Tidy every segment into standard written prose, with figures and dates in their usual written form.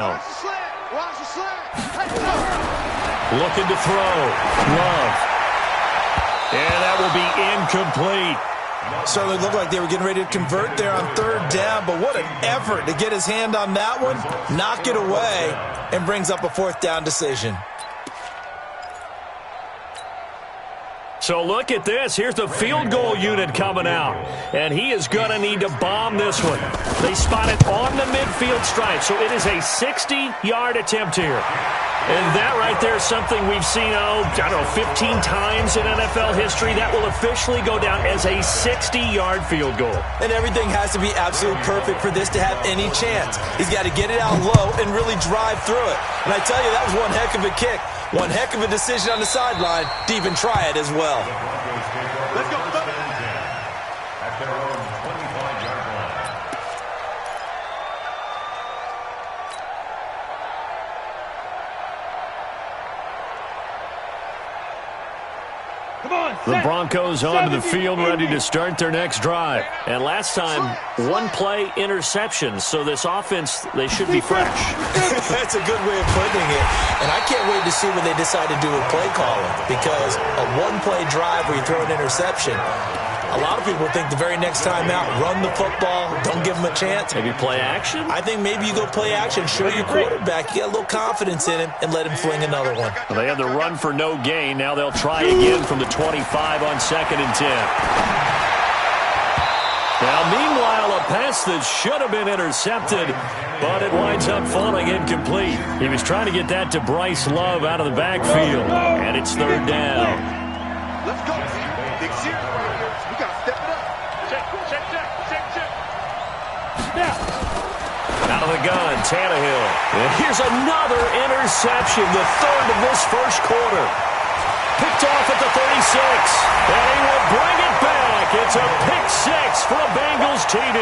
Looking to throw. Love. And that will be incomplete. Certainly looked like they were getting ready to convert there on third down, but what an effort to get his hand on that one, knock it away, and brings up a fourth down decision. So look at this. Here's the field goal unit coming out. And he is going to need to bomb this one. They spot it on the midfield stripe. So it is a 60-yard attempt here. And that right there is something we've seen, 15 times in NFL history. That will officially go down as a 60-yard field goal. And everything has to be absolutely perfect for this to have any chance. He's got to get it out low and really drive through it. And I tell you, that was one heck of a kick. One heck of a decision on the sideline to even try it as well. Let's go. At their own 25-yard line. Come on, the Broncos onto the field ready to start their next drive. And last time, one-play interception. So this offense, they should be fresh. That's a good way of putting it. And I can't wait to see what they decide to do with play calling. Because a one-play drive where you throw an interception, a lot of people think the very next time out, run the football, don't give them a chance. Maybe play action? I think maybe you go play action, show your quarterback, you get a little confidence in him, and let him fling another one. Well, they had the run for no gain. Now they'll try again from the 25 on 2nd and 10. Now, meanwhile, a pass that should have been intercepted, but it winds up falling incomplete. He was trying to get that to Bryce Love out of the backfield, and it's third down. Let's go. Big series right here. We got to step it up. Check. Out of the gun, Tannehill. And here's another interception, the third of this first quarter. Picked off at the 36, and he will bring it back. It's a pick six for a Bengals TD.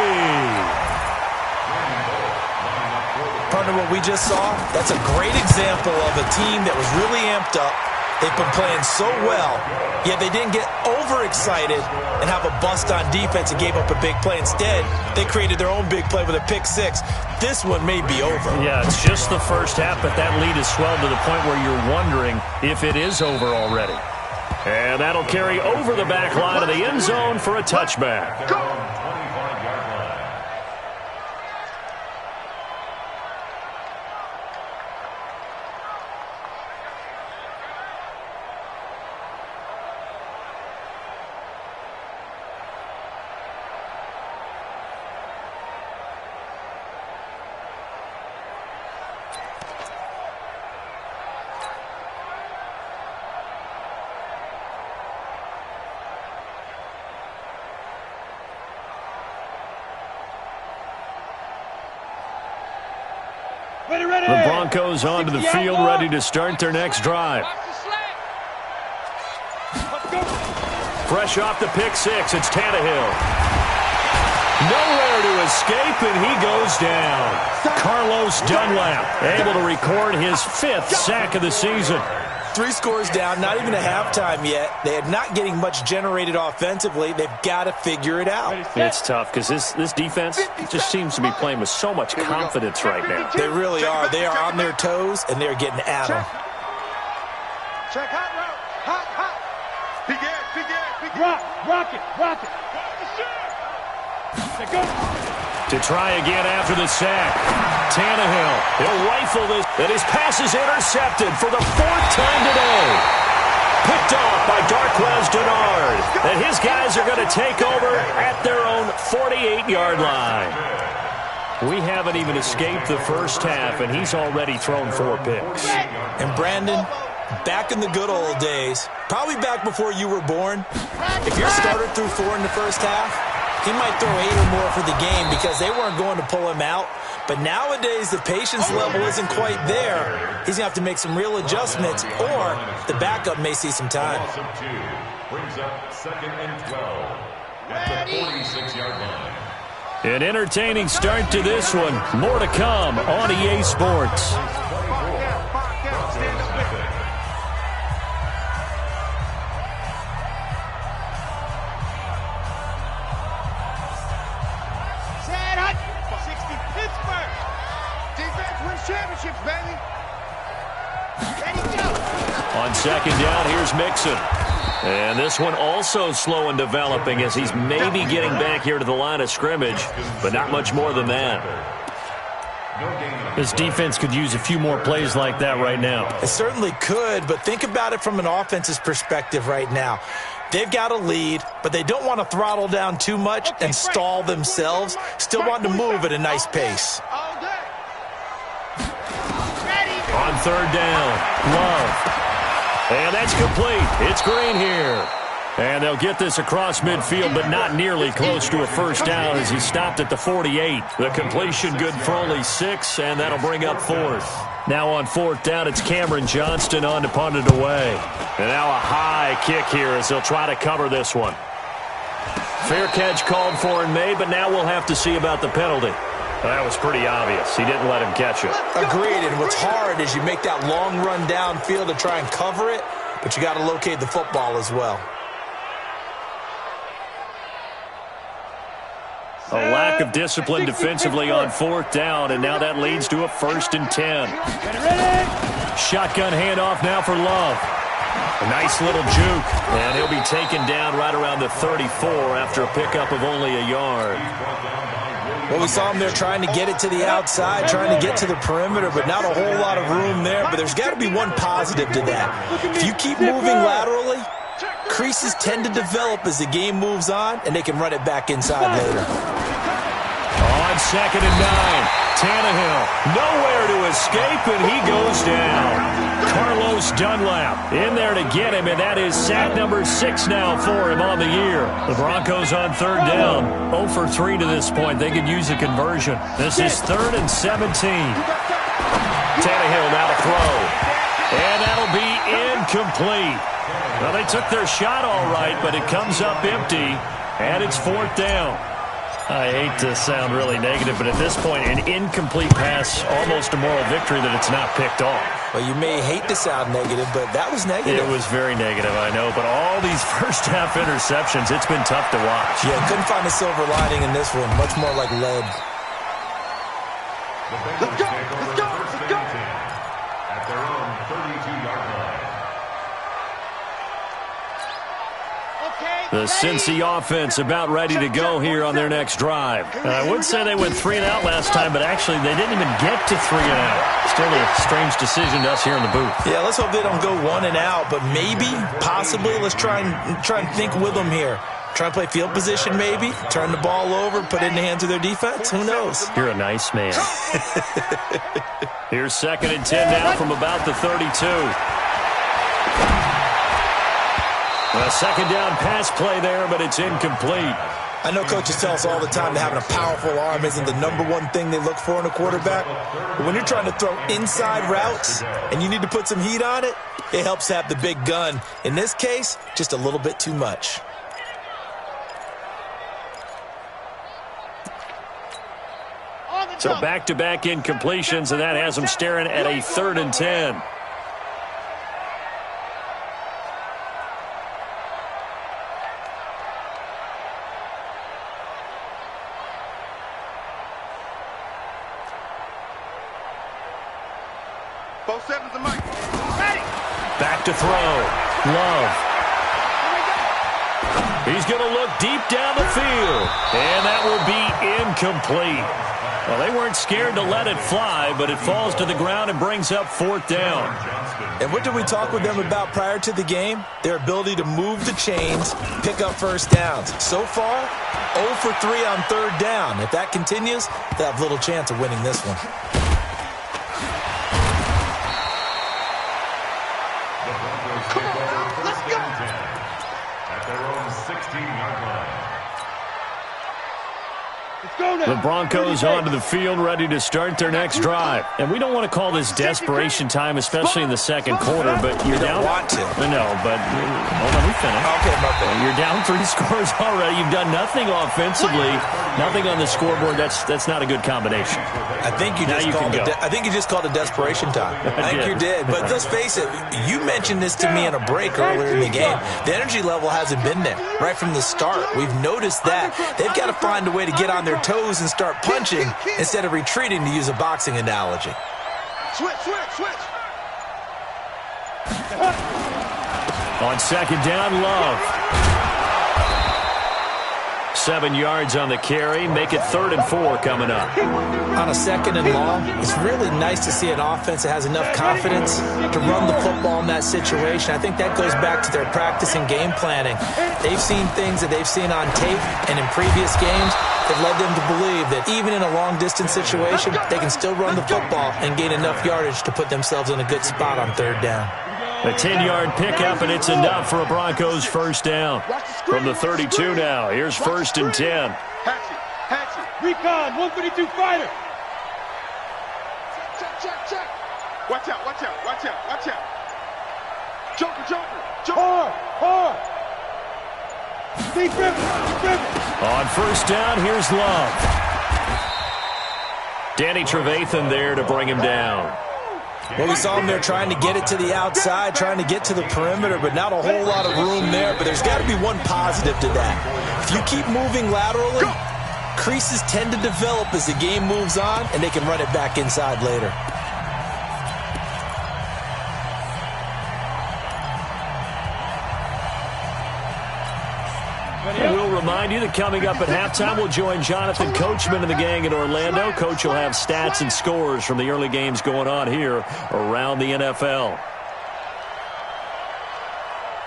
Partner, what we just saw, that's a great example of a team that was really amped up. They've been playing so well, yet they didn't get overexcited and have a bust on defense and gave up a big play. Instead, they created their own big play with a pick six. This one may be over. Yeah, it's just the first half, but that lead has swelled to the point where you're wondering if it is over already. And that'll carry over the back line of the end zone for a touchback. Go! The Broncos onto the field ready to start their next drive. Fresh off the pick six, it's Tannehill. Nowhere to escape, and he goes down. Carlos Dunlap able to record his fifth sack of the season. 3 scores down, not even a halftime yet. They are not getting much generated offensively. They've got to figure it out. It's tough because this defense just seems to be playing with so much confidence right now. They really are. They are on their toes, and they're getting at them. Check hot route. Hot. Big air. Rock it. To try again after the sack. Tannehill, he'll rifle this, and his pass is intercepted for the 4th time today. Picked off by Darquez Dennard. And his guys are going to take over at their own 48-yard line. We haven't even escaped the first half, and he's already thrown 4 picks. And Brandon, back in the good old days, probably back before you were born, if your starter threw 4 in the first half, he might throw 8 or more for the game because they weren't going to pull him out. But nowadays, the patience level isn't quite there. He's going to have to make some real adjustments, or the backup may see some time. Brings up 2nd and 12 at the 46-yard line. An entertaining start to this one. More to come on EA Sports. Pittsburgh. Defense wins championship. Championships, baby. Ready, go. On second down, here's Mixon. And this one also slow in developing as he's maybe getting back here to the line of scrimmage, but not much more than that. This defense could use a few more plays like that right now. It certainly could, but think about it from an offense's perspective right now. They've got a lead, but they don't want to throttle down too much and stall themselves. Still want to move at a nice pace. On third down, Love. And that's complete. It's Green here. And they'll get this across midfield, but not nearly close to a first down as he stopped at the 48. The completion good for only 6, and that'll bring up fourth. Now on fourth down, it's Cameron Johnston on to punt it away. And now a high kick here as they'll try to cover this one. Fair catch called for and made, but now we'll have to see about the penalty. That was pretty obvious. He didn't let him catch it. Agreed, and what's hard is you make that long run downfield to try and cover it, but you got to locate the football as well. A lack of discipline defensively on fourth down, and now that leads to a 1st and 10. Shotgun handoff now for Love. A nice little juke, and he'll be taken down right around the 34 after a pickup of only a yard. Well, we saw him there trying to get it to the outside, trying to get to the perimeter, but not a whole lot of room there. But there's got to be one positive to that. If you keep moving laterally, creases tend to develop as the game moves on, and they can run it back inside later. On second and 9, Tannehill nowhere to escape, and he goes down. Carlos Dunlap in there to get him, and that is sack number 6 now for him on the year. The Broncos on third down, 0 for 3 to this point. They could use a conversion. This is 3rd and 17. Tannehill now to throw, and that'll be incomplete. Well, they took their shot all right, but it comes up empty, and it's 4th down. I hate to sound really negative, but at this point, an incomplete pass, almost a moral victory that it's not picked off. Well, you may hate to sound negative, but that was negative. It was very negative, I know, but all these first-half interceptions, it's been tough to watch. Yeah, couldn't find a silver lining in this one. Much more like lead. Let's go! Let's go! Let's go! At their own 32-yard line. The Cincy offense about ready to go here on their next drive. I would say they went 3 and out last time, but actually they didn't even get to 3 and out. Still a strange decision to us here in the booth. Yeah, let's hope they don't go 1 and out, but maybe, possibly, let's try and think with them here. Try and play field position maybe, turn the ball over, put it in the hands of their defense. Who knows? You're a nice man. Here's 2nd and 10 now from about the 32. A second down pass play there, but it's incomplete. I know coaches tell us all the time that having a powerful arm isn't the #1 thing they look for in a quarterback. But when you're trying to throw inside routes and you need to put some heat on it, it helps have the big gun. In this case, just a little bit too much. So back-to-back incompletions, and that has them staring at a 3rd and 10. Back to throw. Love. He's going to look deep down the field. And that will be incomplete. Well, they weren't scared to let it fly, but it falls to the ground and brings up 4th down. And what did we talk with them about prior to the game? Their ability to move the chains, pick up first downs. So far, 0 for 3 on third down. If that continues, they have little chance of winning this one. The Broncos onto the field, ready to start their next drive. And we don't want to call this desperation time, especially in the second quarter, but you're down. Want to. No, but hold on, we finished. Okay, my bad. You're down 3 scores already. You've done nothing offensively, nothing on the scoreboard. That's not a good combination. I think you just called it desperation time. I think you did. But let's face it, you mentioned this to me in a break earlier in the game. The energy level hasn't been there right from the start. We've noticed that. They've got to find a way to get on their toes and start punching instead of retreating, to use a boxing analogy. Switch. On second down, Love. 7 yards on the carry. Make it 3rd and 4 coming up. On a 2nd and long, it's really nice to see an offense that has enough confidence to run the football in that situation. I think that goes back to their practice and game planning. They've seen things that they've seen on tape and in previous games that led them to believe that even in a long-distance situation, they can still run the football and gain enough yardage to put themselves in a good spot on 3rd down. A 10-yard pickup, and it's enough for a Broncos first down. From the 32 now, here's 1st and 10. Hatchet. Recon, 132 fighter. Check. Watch out. Joker. Hard. Deep river. On 1st down, here's Love. Danny Trevathan there to bring him down. Well, we saw him there trying to get it to the outside, trying to get to the perimeter, but not a whole lot of room there. But there's got to be one positive to that. If you keep moving laterally, creases tend to develop as the game moves on, and they can run it back inside later. And we'll remind you that coming up at halftime, we'll join Jonathan Coachman and the gang in Orlando. Coach will have stats and scores from the early games going on here around the NFL.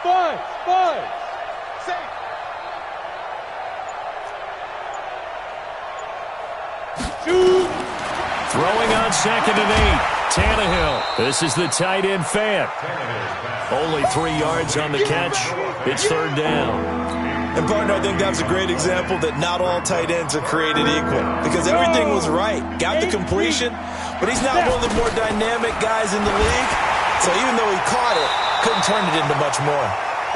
Five. Shoot. Throwing on 2nd and 8. Tannehill. This is the tight end fan. Only 3 yards on the catch. It's 3rd down. And, partner, I think that's a great example that not all tight ends are created equal because everything was right. Got the completion, but he's not one of the more dynamic guys in the league. So even though he caught it, couldn't turn it into much more.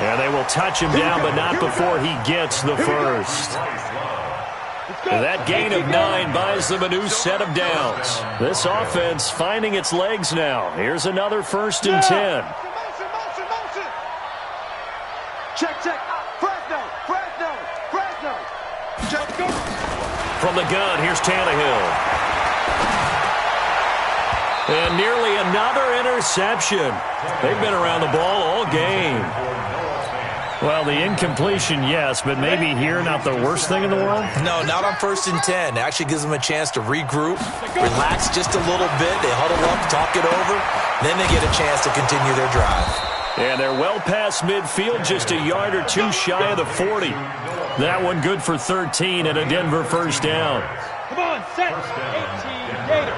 Yeah, they will touch him down, but not before he gets the first. That gain of 9 buys them a new set of downs. This offense finding its legs now. Here's another 1st and 10. Motion. Check. Fresno. Check, go. From the gun, here's Tannehill. And nearly another interception. They've been around the ball all game. Well, the incompletion, yes, but maybe here not the worst thing in the world? No, not on 1st and 10. It actually gives them a chance to regroup, relax just a little bit. They huddle up, talk it over. Then they get a chance to continue their drive. And they're well past midfield, just a yard or 2 shy of the 40. That one good for 13 and a Denver first down. Come on, set. 18 Gators.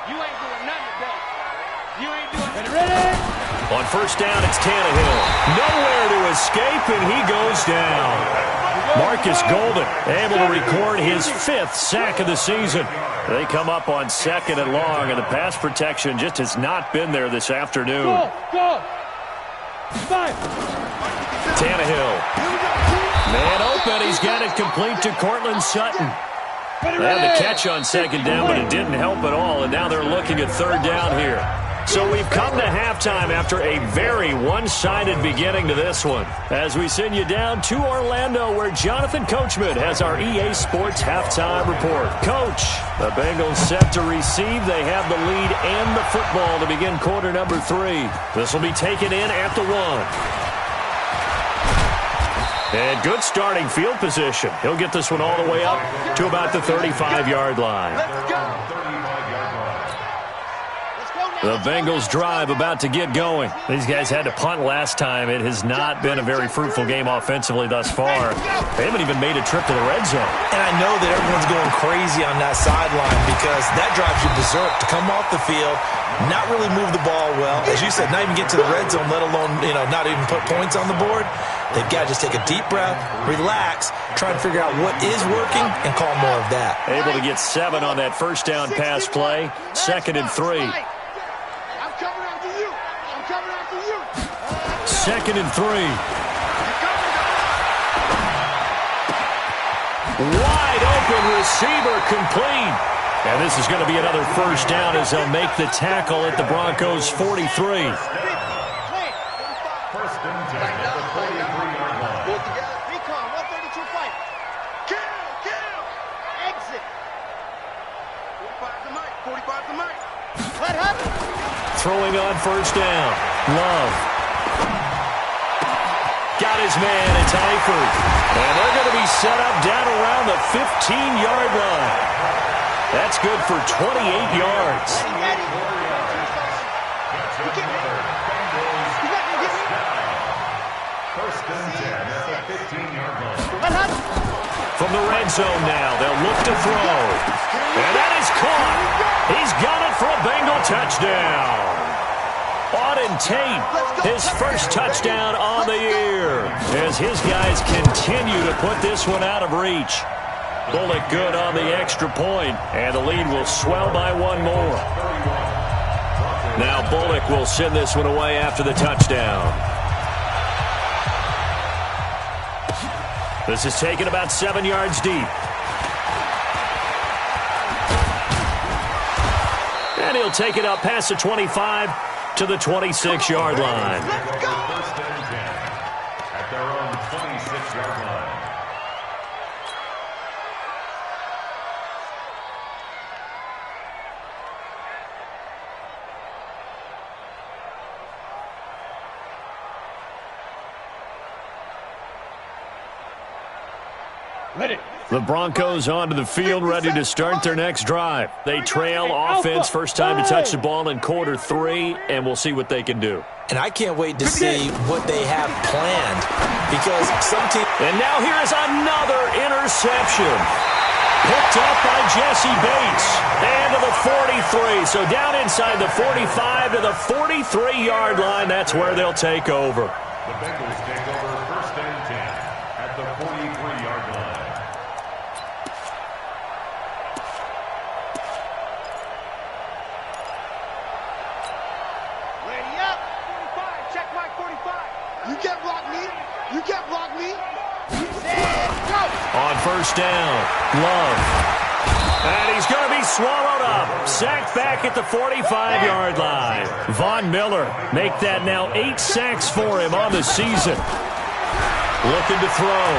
You ain't doing nothing today. You ain't doing ready? On 1st down, it's Tannehill. Nowhere to escape, and he goes down. Marcus Golden able to record his 5th sack of the season. They come up on 2nd and long, and the pass protection just has not been there this afternoon. Go. 5. Tannehill. Man open. He's got it complete to Cortland Sutton. They had the catch on 2nd down, but it didn't help at all, and now they're looking at 3rd down here. So we've come to halftime after a very one-sided beginning to this one. As we send you down to Orlando, where Jonathan Coachman has our EA Sports halftime report. Coach, the Bengals set to receive. They have the lead and the football to begin quarter number 3. This will be taken in at the 1. And good starting field position. He'll get this one all the way up to about the 35-yard line. The Bengals drive about to get going. These guys had to punt last time. It has not been a very fruitful game offensively thus far. They haven't even made a trip to the red zone. And I know that everyone's going crazy on that sideline because that drives you berserk to come off the field, not really move the ball well. As you said, not even get to the red zone, let alone, not even put points on the board. They've got to just take a deep breath, relax, try and figure out what is working, and call more of that. Able to get 7 on that first down pass play. 2nd and 3. I'm coming after you. 2nd and 3. Wide open receiver complete. And this is going to be another first down as they'll make the tackle at the Broncos' 43. First and 10 at the 43-yard line. Recon, 132 fight. Kill. Exit. 45 to Mike. Let her throwing on first down. Love. Got his man. It's Eifert. And they're going to be set up down around the 15-yard line. That's good for 28 yards. First and 10 at the 15-yard line. From the red zone now, they'll look to throw. And that is caught. He's got it for a Bengal touchdown. Auden Tate, his first touchdown on the year, as his guys continue to put this one out of reach. Bullock good on the extra point, and the lead will swell by one more. Now Bullock will send this one away after the touchdown. This is taken about 7 yards deep. And he'll take it up past the 25 to the 26-yard line. First and 10 at their own 26-yard line. The Broncos onto the field, ready to start their next drive. They trail offense, first time to touch the ball in quarter 3, and we'll see what they can do. And I can't wait to see what they have planned, because some team... And now here is another interception. Picked up by Jesse Bates. And to the 43. So down inside the 45 to the 43-yard line. That's where they'll take over. The Bengals take over first and 10 at the 43-yard line. Ready up. 45. Check my 45. You can't block me. You can't block me. Go. On first down, Love. And he's going to be swallowed up. Sacked back at the 45-yard line. Von Miller make that now 8 sacks for him on the season. Looking to throw.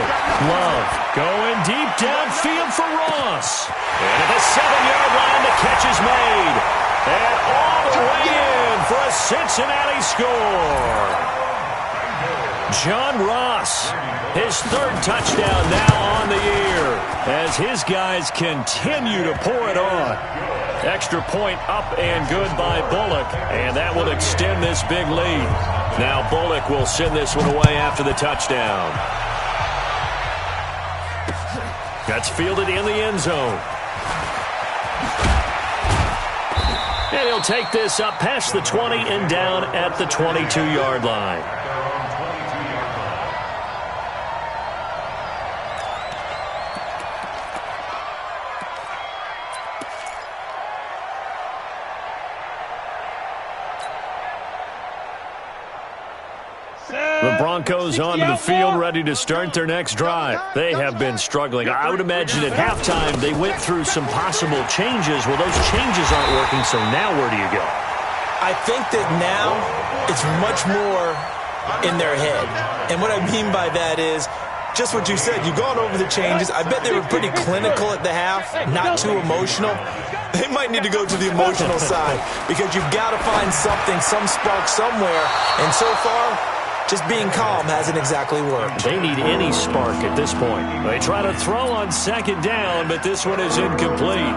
Love going deep downfield for Ross. And at the 7-yard line, the catch is made. And all the way in for a Cincinnati score. John Ross, his third touchdown now on the year, as his guys continue to pour it on. Extra point up and good by Bullock, and that will extend this big lead. Now Bullock will send this one away after the touchdown. That's fielded in the end zone. And he'll take this up past the 20 and down at the 22-yard line. The Broncos onto the field, ready to start their next drive. They have been struggling. I would imagine at halftime they went through some possible changes. Well, those changes aren't working, so now where do you go? I think that now it's much more in their head. And what I mean by that is just what you said. You've gone over the changes. I bet they were pretty clinical at the half, not too emotional. They might need to go to the emotional side because you've got to find something, some spark somewhere. And so far, just being calm hasn't exactly worked. They need any spark at this point. They try to throw on second down, but this one is incomplete.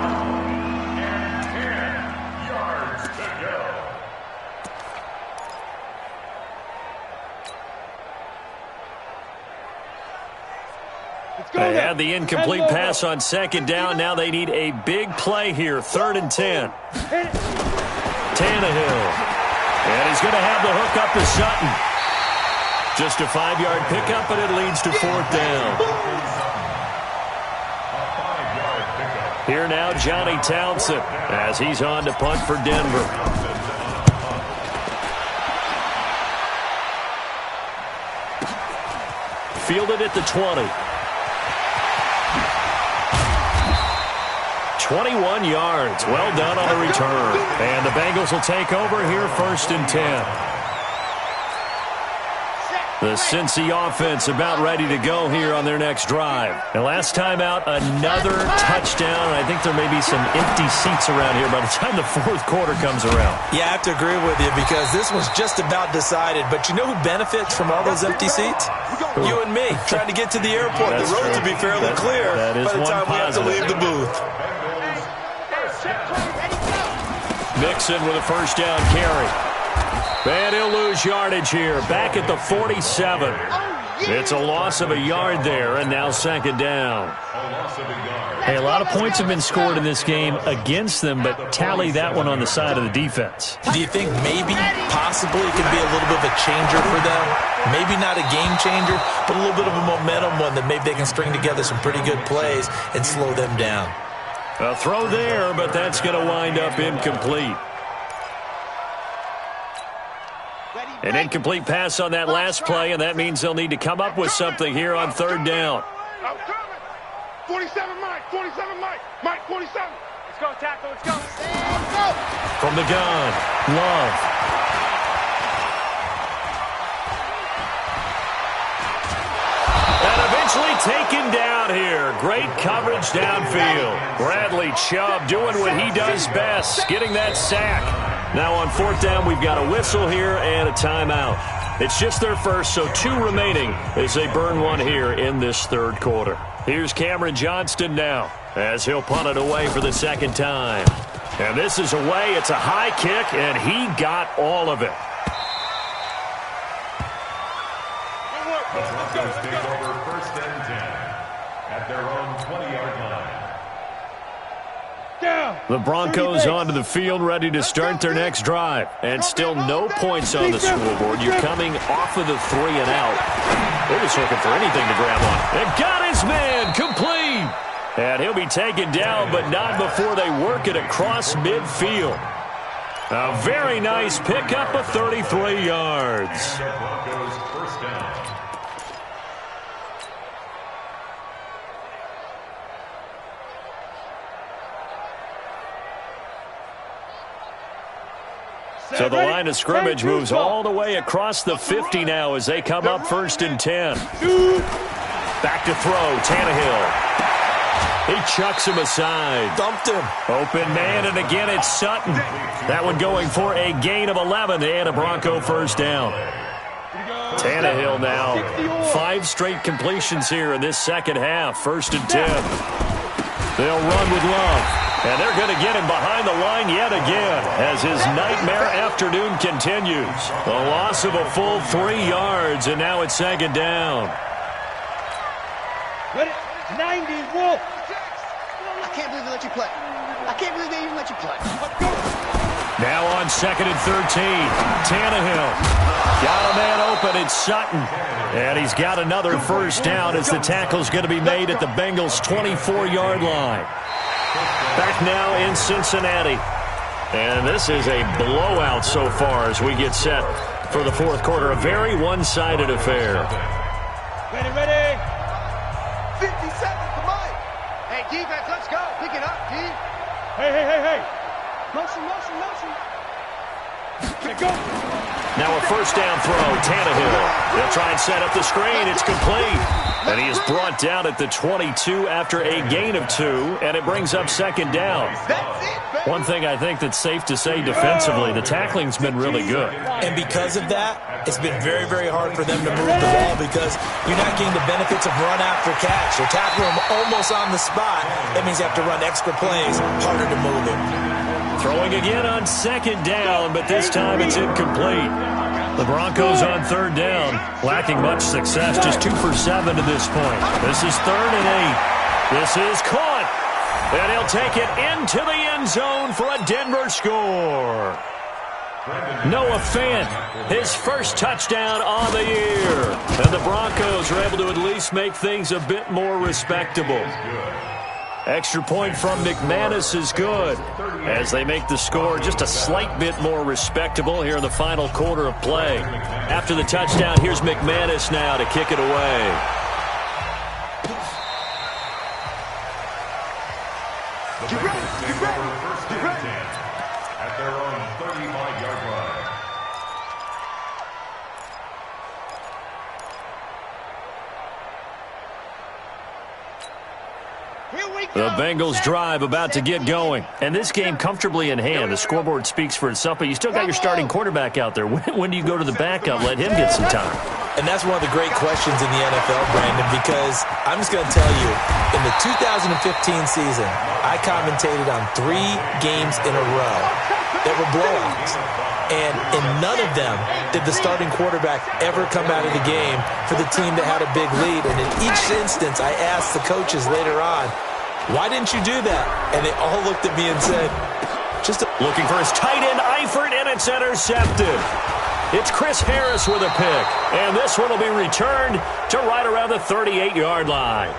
They had the incomplete pass on second down. Now they need a big play here. 3rd and 10. Tannehill. And he's going to have the hook up to Sutton. Just a 5-yard pickup, and it leads to 4th down. Here now, Johnny Townsend, as he's on to punt for Denver. Fielded at the 20. 21 yards. Well done on the return. And the Bengals will take over here 1st and 10. The Cincy offense about ready to go here on their next drive. And last time out, another touchdown. I think there may be some empty seats around here by the time the fourth quarter comes around. Yeah, I have to agree with you because this was just about decided. But you know who benefits from all those empty seats? You and me, trying to get to the airport. The roads will be fairly clear by the time we have to leave the booth. Mixon with a first down carry. And he'll lose yardage here. Back at the 47. It's a loss of a yard there, and now second down. Hey, a lot of points have been scored in this game against them, but tally that one on the side of the defense. Do you think maybe, possibly, it could be a little bit of a changer for them? Maybe not a game changer, but a little bit of a momentum one that maybe they can string together some pretty good plays and slow them down. A throw there, but that's going to wind up incomplete. An incomplete pass on that last play, and that means they'll need to come up with something here on third down. 47, Mike. 47, Mike. Mike, 47. Let's go, tackle. Let's go. From the gun, Love. And eventually taken down here. Great coverage downfield. Bradley Chubb doing what he does best, getting that sack. Now on fourth down, we've got a whistle here and a timeout. It's just their first, so 2 remaining as they burn one here in this third quarter. Here's Cameron Johnston now as he'll punt it away for the second time. And this is away. It's a high kick, and he got all of it. The Broncos take over first and 10 at their own 20-yard line. The Broncos onto the field ready to start their next drive. And still no points on the scoreboard. You're coming off of the 3 and out. They're just looking for anything to grab on. And got his man complete. And he'll be taken down, but not before they work it across midfield. A very nice pickup of 33 yards. The Broncos first down. So the line of scrimmage moves all the way across the 50 now as they come up first and 10. Back to throw, Tannehill. He chucks him aside. Dumped him. Open man, and again it's Sutton. That one going for a gain of 11 and a Bronco first down. Tannehill now. 5 straight completions here in this second half. First and 10. They'll run with Love. And they're going to get him behind the line yet again as his nightmare afternoon continues. A loss of a full 3 yards, and now it's second down. Ready? 90, Wolf. I can't believe they let you play. I can't believe they even let you play. Let's go. Now on second and 13, Tannehill. Got a man open, it's Sutton. And he's got another first down as the tackle's going to be made at the Bengals' 24-yard line. Back now in Cincinnati. And this is a blowout so far as we get set for the fourth quarter. A very one-sided affair. Ready, ready. 57, come on. Hey, defense, let's go. Pick it up, D. Hey. Motion. Let's go. Now a first down throw, Tannehill. They'll try and set up the screen. It's complete. And he is brought down at the 22 after a gain of 2, and it brings up second down. That's it, baby. One thing I think that's safe to say defensively, the tackling's been really good. And because of that, it's been very, very hard for them to move the ball because you're not getting the benefits of run after catch. They're tackling them almost on the spot. That means you have to run extra plays, harder to move it. Throwing again on second down, but this time it's incomplete. The Broncos on third down, lacking much success, just 2 for 7 to this point. This is 3rd and 8. This is caught, and he'll take it into the end zone for a Denver score. Noah Fant, his first touchdown on the year. And the Broncos are able to at least make things a bit more respectable. Extra point from McManus is good as they make the score just a slight bit more respectable here in the final quarter of play. After the touchdown, here's McManus now to kick it away. Get ready. First and 10 at their own 35-yard line. The Bengals drive about to get going. And this game comfortably in hand. The scoreboard speaks for itself, but you still got your starting quarterback out there. When do you go to the backup? Let him get some time. And that's one of the great questions in the NFL, Brandon, because I'm just going to tell you, in the 2015 season, I commentated on 3 games in a row that were blowouts. And in none of them did the starting quarterback ever come out of the game for the team that had a big lead. And in each instance, I asked the coaches later on, why didn't you do that? And they all looked at me and said, looking for his tight end, Eifert, and it's intercepted. It's Chris Harris with a pick. And this one will be returned to right around the 38-yard line.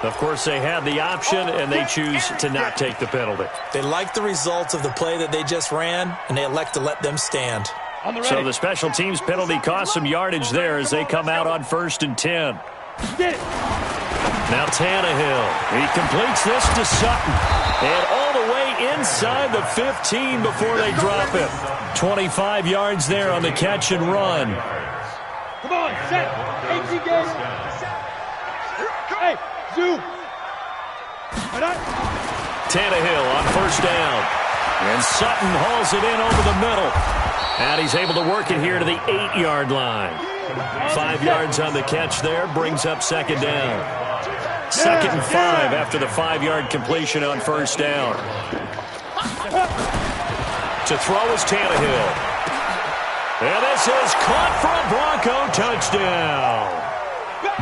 Of course, they had the option, and they choose to not take the penalty. They like the results of the play that they just ran, and they elect to let them stand. So the special teams penalty cost some yardage there as they come out on 1st and 10. Now Tannehill. He completes this to Sutton. And all the way inside the 15 before they drop it. 25 yards there on the catch and run. Come on, set. 18 games. Hey, zoom. Tannehill on 1st down. And Sutton hauls it in over the middle. And he's able to work it here to the 8-yard line. 5 yards on the catch there. Brings up 2nd down. 2nd and 5 after the 5-yard completion on 1st down. To throw is Tannehill. And this is caught for a Bronco touchdown.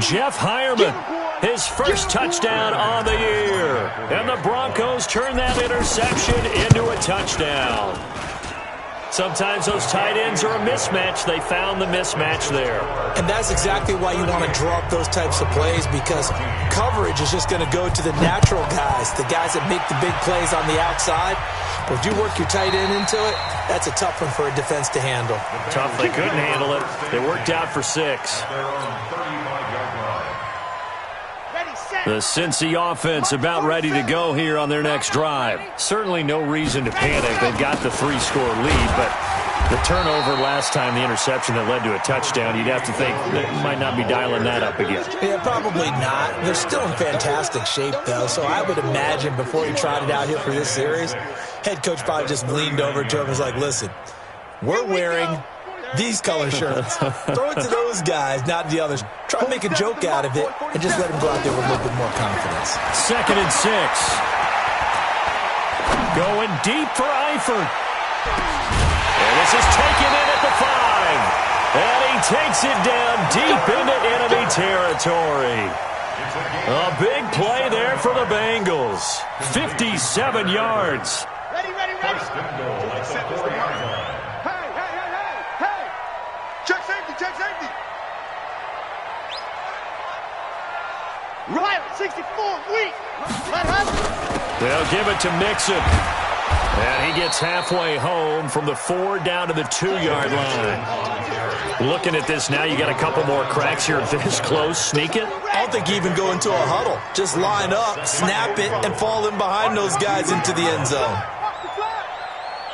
Jeff Hireman, his first touchdown on the year. And the Broncos turn that interception into a touchdown. Sometimes those tight ends are a mismatch. They found the mismatch there. And that's exactly why you want to draw up those types of plays, because coverage is just going to go to the natural guys, the guys that make the big plays on the outside. But if you work your tight end into it, that's a tough one for a defense to handle. Tough. They couldn't handle it. They worked out for 6. The Cincy offense about ready to go here on their next drive. Certainly no reason to panic. They've got the 3-score lead, but the turnover last time, the interception that led to a touchdown, you'd have to think they might not be dialing that up again. Yeah, probably not. They're still in fantastic shape, though, so I would imagine before he tried it out here for this series, head coach probably just leaned over to him and was like, listen, we're wearing these color shirts. Throw it to those guys, not the others. Try to make a joke out of it and just let them go out there with a little bit more confidence. 2nd and 6. Going deep for Eifert. And this is taken in at the 5. And he takes it down deep into enemy territory. A big play there for the Bengals. 57 yards. Ready. Hey. Check safety. Right, 64 weak. They'll give it to Mixon. And he gets halfway home from the 4 down to the 2-yard line. Looking at this now, you got a couple more cracks here this close. Sneak it. I don't think you even go into a huddle. Just line up, snap it, and fall in behind those guys into the end zone.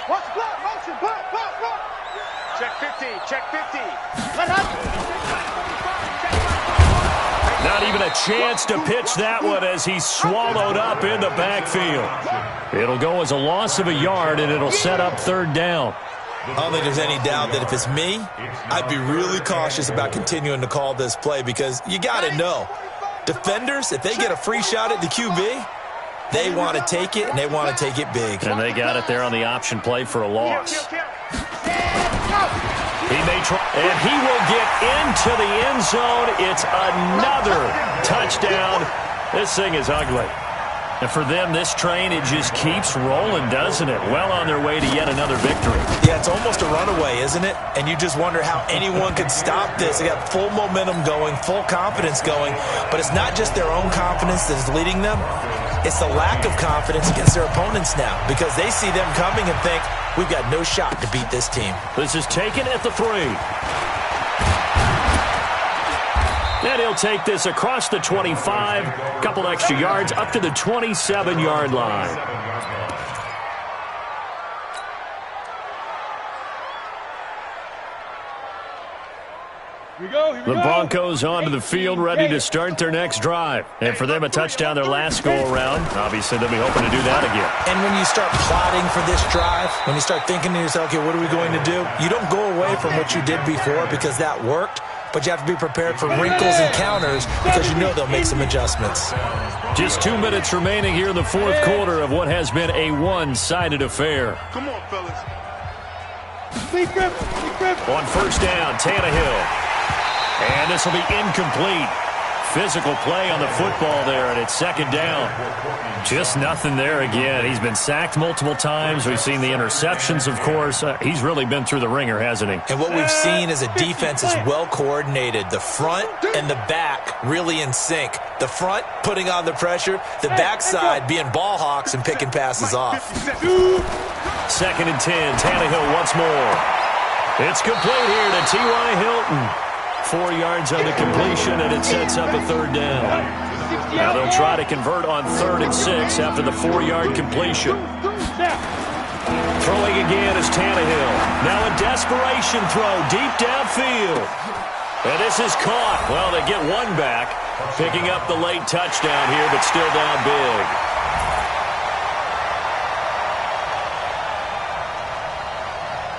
Watch the flag. Motion. Block. Check 50. Not even a chance to pitch that one as he's swallowed up in the backfield. It'll go as a loss of a yard, and it'll set up 3rd down. I don't think there's any doubt that if it's me, I'd be really cautious about continuing to call this play, because you got to know, defenders, if they get a free shot at the QB, they want to take it, and they want to take it big. And they got it there on the option play for a loss. He may try, and he will get into the end zone. It's another touchdown. This thing is ugly. And for them, this train, it just keeps rolling, doesn't it? Well on their way to yet another victory. Yeah, it's almost a runaway, isn't it? And you just wonder how anyone could stop this. They got full momentum going, full confidence going. But it's not just their own confidence that is leading them. It's the lack of confidence against their opponents now, because they see them coming and think, we've got no shot to beat this team. This is taken at the 3. And he'll take this across the 25, a couple extra yards, up to the 27-yard line. The Broncos onto the field, ready to start their next drive. And for them, a touchdown their last go-around. Obviously, they'll be hoping to do that again. And when you start plotting for this drive, when you start thinking to yourself, okay, what are we going to do? You don't go away from what you did before because that worked, but you have to be prepared for wrinkles and counters because you know they'll make some adjustments. Just 2 minutes remaining here in the fourth quarter of what has been a one-sided affair. Come on, fellas. On first down, Tannehill. And this will be incomplete. Physical play on the football there, and it's second down. Just nothing there again. He's been sacked multiple times. We've seen the interceptions, of course. He's really been through the ringer, hasn't he? And what we've seen is a defense is well coordinated. The front and the back really in sync. The front putting on the pressure. The backside being ball hawks and picking passes off. Second and 10. Tannehill once more. It's complete here to T.Y. Hilton. 4 yards on the completion, and it sets up a third down. Now they'll try to convert on 3rd and 6 after the 4-yard completion. Throwing again is Tannehill. Now a desperation throw deep downfield. And this is caught. Well, they get one back, picking up the late touchdown here, but still down big.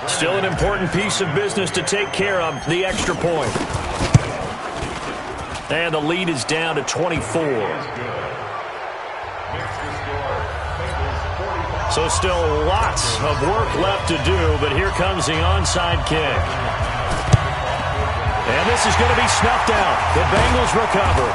Still an important piece of business to take care of, the extra point. And the lead is down to 24. So still lots of work left to do, but here comes the onside kick. And this is going to be snuffed out. The Bengals recover.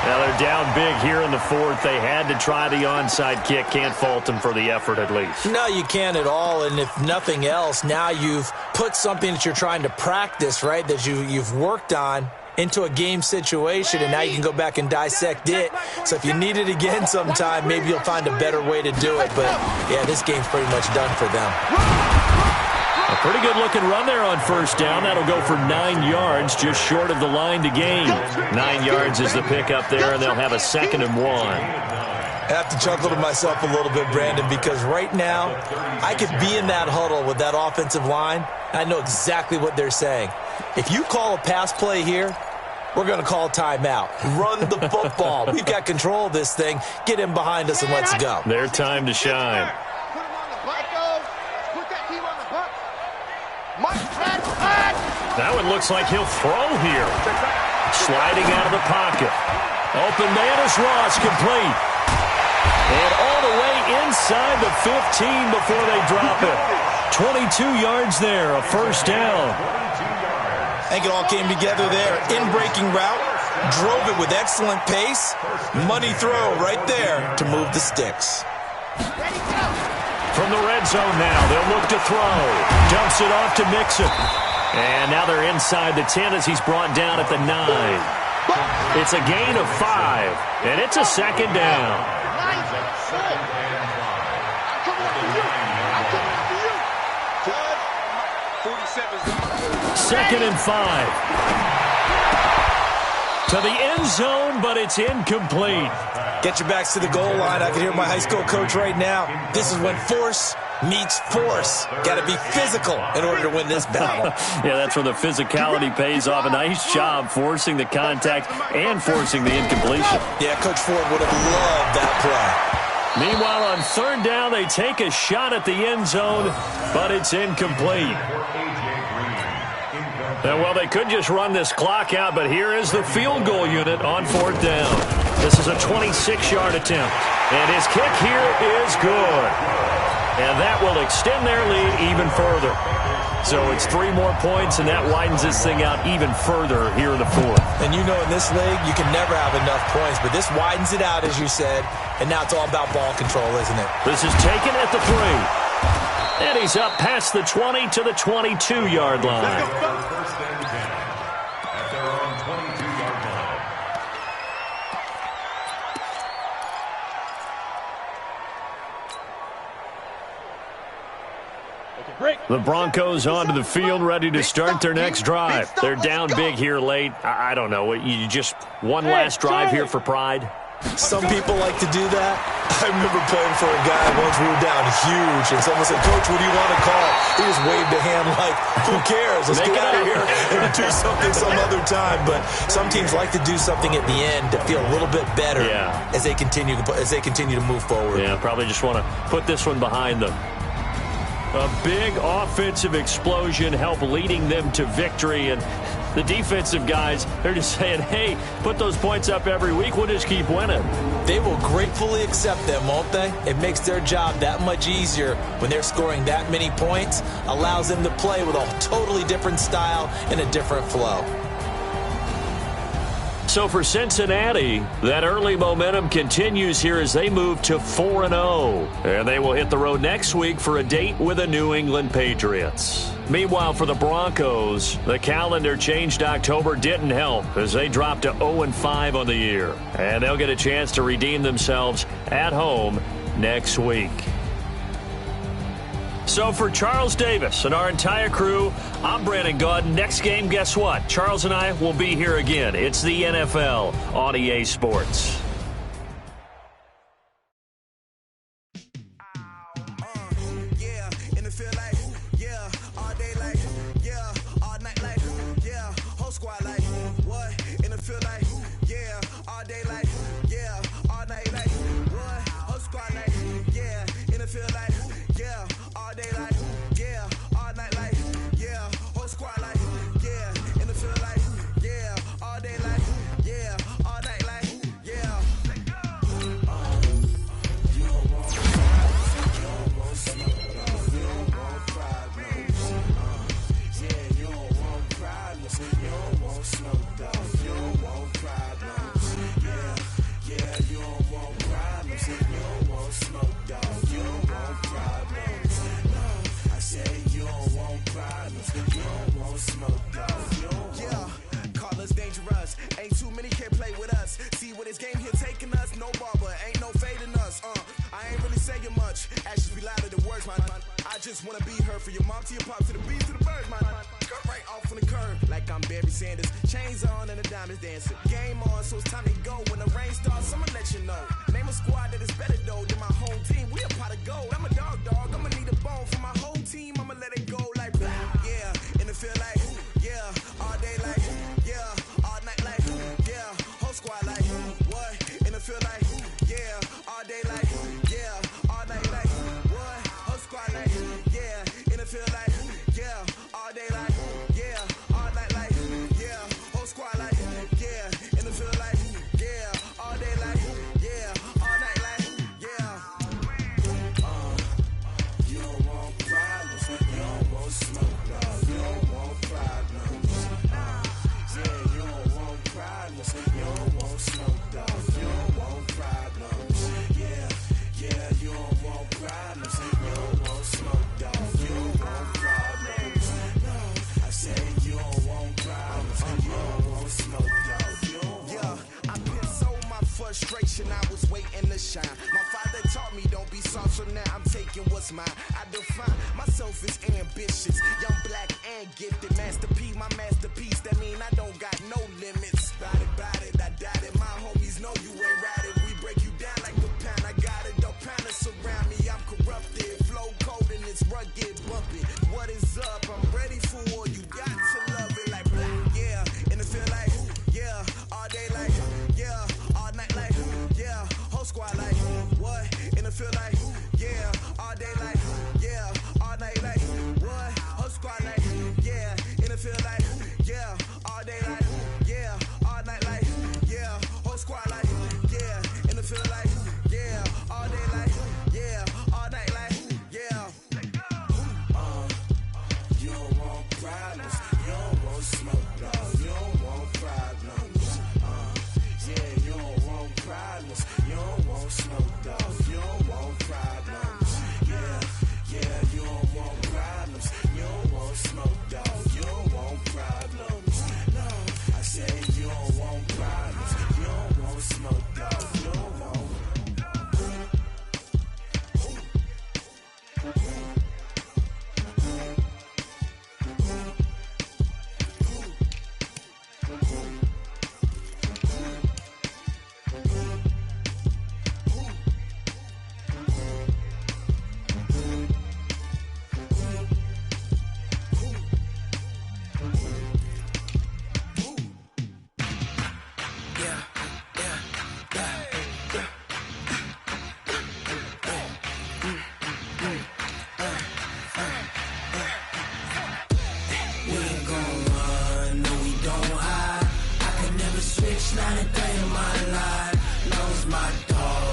Now they're down big here in the fourth. They had to try the onside kick. Can't fault them for the effort at least. No, you can't at all. And if nothing else, now you've put something that you're trying to practice, right, that you've worked on into a game situation, and now you can go back and dissect it. So if you need it again sometime, maybe you'll find a better way to do it. But, yeah, this game's pretty much done for them. A pretty good-looking run there on first down. That'll go for 9 yards, just short of the line to gain. 9 yards is the pickup there, and they'll have a 2nd and 1. I have to chuckle to myself a little bit, Brandon, because right now I could be in that huddle with that offensive line. I know exactly what they're saying. If you call a pass play here, we're going to call timeout. Run the football. We've got control of this thing. Get him behind us and let's go. Their time to shine. That one looks like he'll throw here. Sliding out of the pocket. Open man is Ross, complete. And all the way inside the 15 before they drop it. 22 yards there, a first down. I think it all came together there. In-breaking route, drove it with excellent pace. Money throw right there to move the sticks. From the red zone now, they'll look to throw. Dumps it off to Mixon. And now they're inside the 10 as he's brought down at the 9. It's a gain of 5, and it's a second down. Second and 5. To the end zone, but it's incomplete. Get your backs to the goal line. I can hear my high school coach right now. This is when force meets force. Got to be physical in order to win this battle. Yeah, that's where the physicality pays off. A nice job forcing the contact and forcing the incompletion. Yeah, Coach Ford would have loved that play. Meanwhile, on third down, they take a shot at the end zone, but it's incomplete. Well, they could just run this clock out, but here is the field goal unit on fourth down. This is a 26-yard attempt, and his kick here is good. And that will extend their lead even further. So it's 3 more points, and that widens this thing out even further here in the fourth. And you know in this league, you can never have enough points, but this widens it out, as you said, and now it's all about ball control, isn't it? This is taken at the 3. And he's up past the 20 to the 22-yard line. First and 10 at their own 22-yard line. The Broncos onto the field, ready to start their next drive. They're down big here late. I don't know. You just one last drive here for pride? Some people like to do that. I remember playing for a guy once we were down huge, and someone said, "Coach, what do you want to call?" He just waved a hand like, "Who cares? Let's get out of here and do something some other time." But some teams like to do something at the end to feel a little bit better as they continue to move forward. Yeah, probably just want to put this one behind them. A big offensive explosion helped leading them to victory, and the defensive guys, they're just saying, hey, put those points up every week, we'll just keep winning. They will gratefully accept them, won't they? It makes their job that much easier when they're scoring that many points, allows them to play with a totally different style and a different flow. So for Cincinnati, that early momentum continues here as they move to 4-0. And they will hit the road next week for a date with the New England Patriots. Meanwhile, for the Broncos, the calendar changed October didn't help as they dropped to 0-5 on the year. And they'll get a chance to redeem themselves at home next week. So for Charles Davis and our entire crew, I'm Brandon Gaudin. Next game, guess what? Charles and I will be here again. It's the NFL on EA Sports.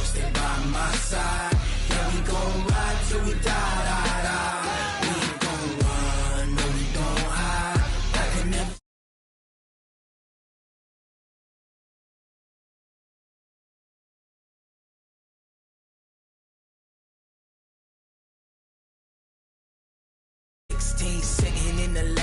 stay by my side. Yeah, we gon' ride till we die, die, die. We ain't gon' run, no, we gon' hide. I can never. 16 sitting in the